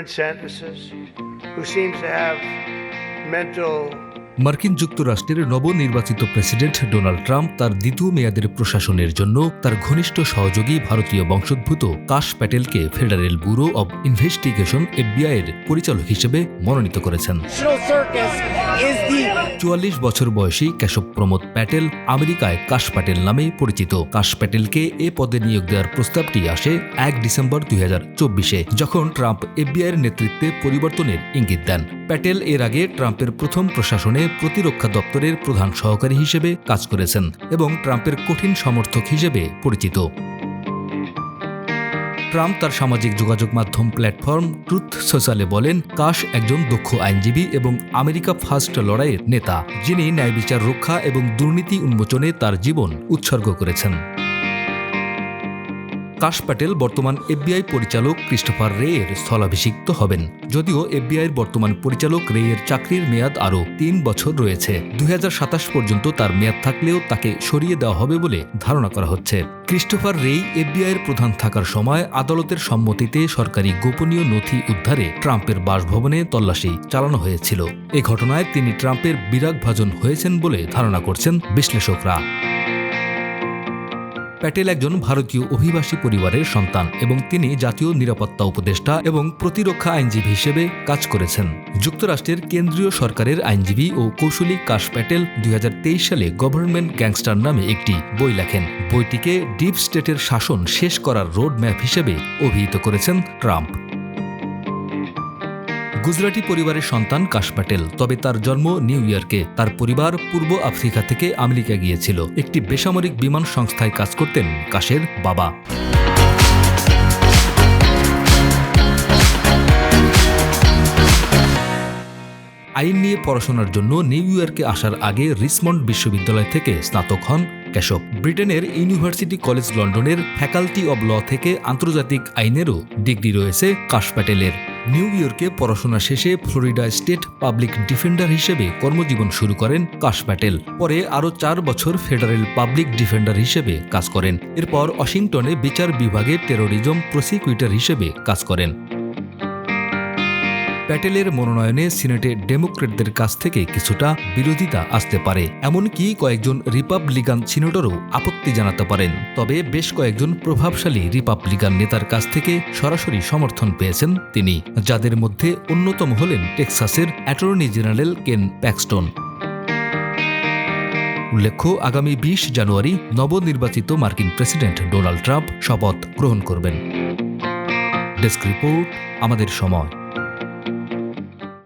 different sentences, who seems to have mental মার্কিন যুক্তরাষ্ট্রের নবনির্বাচিত প্রেসিডেন্ট ডোনাল্ড ট্রাম্প তার দ্বিতীয় মেয়াদের প্রশাসনের জন্য তার ঘনিষ্ঠ সহযোগী ভারতীয় বংশোদ্ভূত কাশ প্যাটেলকে ফেডারেল ব্যুরো অব ইনভেস্টিগেশন FBI-এর পরিচালক হিসেবে মনোনীত করেছেন। ৪৪ বছর বয়সী কেশব প্রমোদ প্যাটেল আমেরিকায় কাশ প্যাটেল নামে পরিচিত। কাশ প্যাটেলকে এ পদে নিয়োগ দেওয়ার প্রস্তাবটি আসে ১ ডিসেম্বর ২০২৪-এ, যখন ট্রাম্প FBI-এর নেতৃত্বে পরিবর্তনের ইঙ্গিত দেন। প্যাটেল এর আগে ট্রাম্পের প্রথম প্রশাসনে প্রতিরক্ষা দপ্তরের প্রধান সহকারী হিসেবে কাজ করেছেন এবং ট্রাম্পের কঠিন সমর্থক হিসেবে পরিচিত। ট্রাম্প তার সামাজিক যোগাযোগ মাধ্যম প্ল্যাটফর্ম ট্রুথ সোশ্যালে বলেন, কাশ একজন দক্ষ আইনজীবী এবং আমেরিকা ফার্স্ট লড়াইয়ের নেতা, যিনি ন্যায়বিচার রক্ষা এবং দুর্নীতি উন্মোচনে তার জীবন উৎসর্গ করেছেন। কাশ প্যাটেল বর্তমান FBI পরিচালক ক্রিস্টোফার রে এর স্থলাভিষিক্ত হবেন। যদিও FBI-এর বর্তমান পরিচালক রে এর চাকরির মেয়াদ আরও ৩ বছর রয়েছে। ২০২৭ পর্যন্ত তার মেয়াদ থাকলেও তাকে সরিয়ে দেওয়া হবে বলে ধারণা করা হচ্ছে। ক্রিস্টোফার রে FBI-এর প্রধান থাকার সময় আদালতের সম্মতিতে সরকারি গোপনীয় নথি উদ্ধারে ট্রাম্পের বাসভবনে তল্লাশি চালানো হয়েছিল। এ ঘটনায় তিনি ট্রাম্পের বিরাগভাজন হয়েছেন বলে ধারণা করছেন বিশ্লেষকরা। প্যাটেল একজন ভারতীয় অভিবাসী পরিবারের সন্তান এবং তিনি জাতীয় নিরাপত্তা উপদেষ্টা এবং প্রতিরক্ষা আইনজীবী হিসেবে কাজ করেছেন। যুক্তরাষ্ট্রের কেন্দ্রীয় সরকারের আইনজীবী ও কৌশলী কাশ প্যাটেল ২০২৩ সালে গভর্নমেন্ট গ্যাংস্টার নামে একটি বই লেখেন। বইটিকে ডিপ স্টেটের শাসন শেষ করার রোড ম্যাপ হিসেবে অভিহিত করেছেন ট্রাম্প। গুজরাটি পরিবারের সন্তান কাশ প্যাটেল, তবে তার জন্ম নিউ ইয়র্কে। তার পরিবার পূর্ব আফ্রিকা থেকে আমেরিকা গিয়েছিল। একটি বেসামরিক বিমান সংস্থায় কাজ করতেন কাশের বাবা। আইন নিয়ে পড়াশোনার জন্য নিউ ইয়র্কে আসার আগে রিচমন্ড বিশ্ববিদ্যালয় থেকে স্নাতক হন কেশব। ব্রিটেনের ইউনিভার্সিটি কলেজ লন্ডনের ফ্যাকাল্টি অব ল থেকে আন্তর্জাতিক আইনেরও ডিগ্রি রয়েছে কাশ প্যাটেলের। নিউ ইয়র্কে পড়াশোনা শেষে ফ্লোরিডা স্টেট পাবলিক ডিফেন্ডার হিসেবে কর্মজীবন শুরু করেন কাশ প্যাটেল। পরে আরও ৪ বছর ফেডারেল পাবলিক ডিফেন্ডার হিসেবে কাজ করেন। এরপর ওয়াশিংটনে বিচার বিভাগে টেরোরিজম প্রসিকিউটর হিসেবে কাজ করেন। প্যাটেলের মনোনয়নে সিনেটে ডেমোক্রেটদের কাছ থেকে কিছুটা বিরোধিতা আসতে পারে, এমনকি কয়েকজন রিপাবলিকান সিনেটরও আপত্তি জানাতে পারেন। তবে বেশ কয়েকজন প্রভাবশালী রিপাবলিকান নেতার কাছ থেকে সরাসরি সমর্থন পেয়েছেন তিনি, যাদের মধ্যে অন্যতম হলেন টেক্সাসের অ্যাটর্নি জেনারেল কেন প্যাক্সটন। উল্লেখ্য, আগামী ২০ জানুয়ারি নবনির্বাচিত মার্কিন প্রেসিডেন্ট ডোনাল্ড ট্রাম্প শপথ গ্রহণ করবেন। ডেস্ক রিপোর্ট, আমাদের সময়।